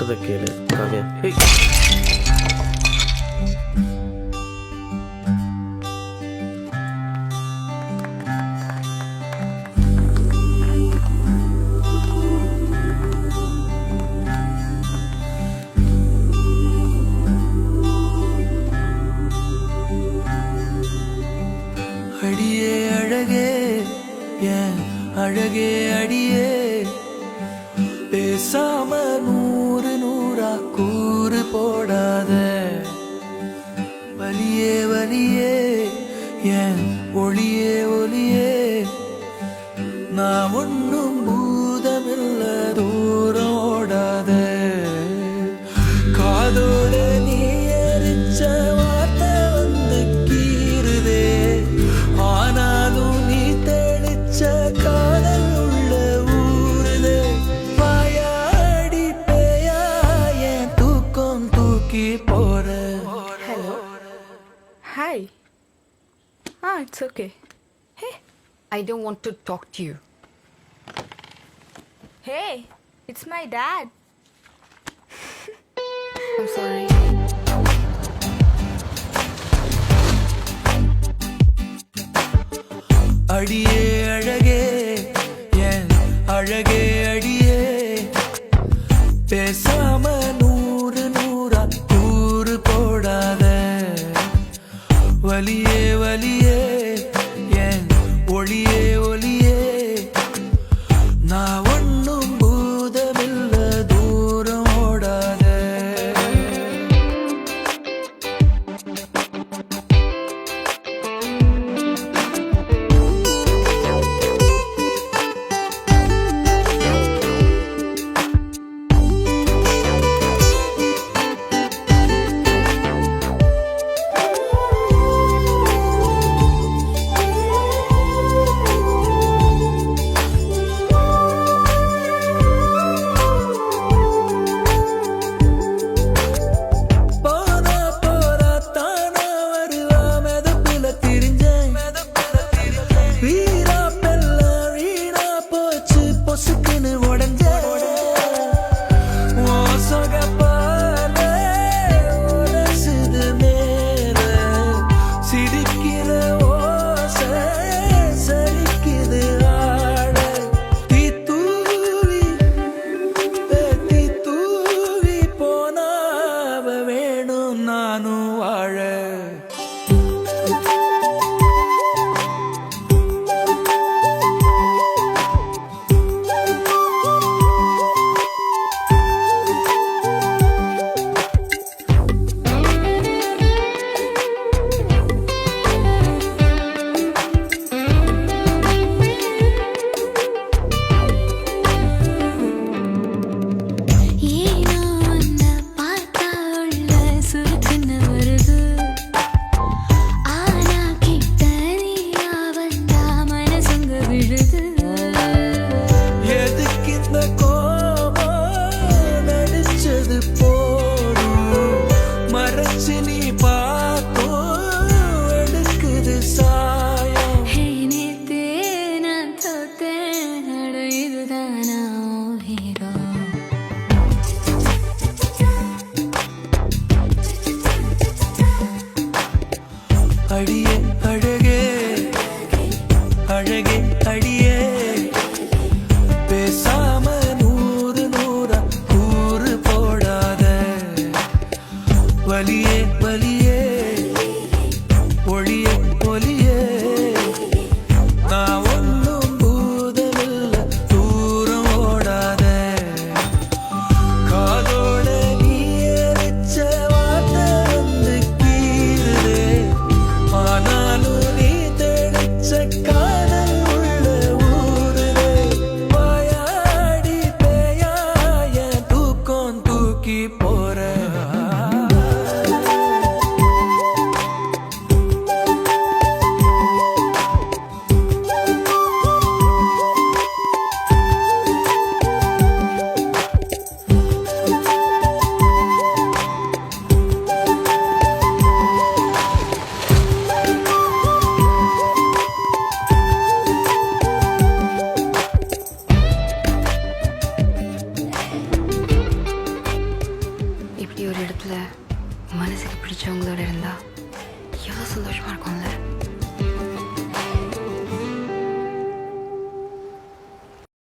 சொல்றத கேளு காவியா. ஹேய், அடியே அழகே ஏன் அழகே அடியே பேசாம நூறு நூறா கூறு போடாத வலியே வலியே ஏன் ஒளியே ஒளியே நான் ஒன்னும் பூதமில்ல தூரம் ஓடாத காதோட நீ எரிச்ச வார்த்தை வந்து கீறுதே ஆனாலும் நீ தெளிச்ச காதல் உள்ள ஊருதே வாயாடி பேயா என் தூக்கம் தூக்கி போற. Hello. Hi. It's okay. Hey, I don't want to talk to you. hey, it's my dad. I'm sorry. அடியே அழகே என் அழகே அடியே பேசாம நூறு நூறா கூறு போடாத வலியே வலியே என் ஒளியே ஒளியே நான் ஒன்னும் பூதமில்ல தூரம் ஓடாத. இப்படி ஒரு இடத்துல மனசுக்கு பிடிச்சவங்களோட இருந்தா எவ்வளோ சந்தோஷமா இருக்கும்ல.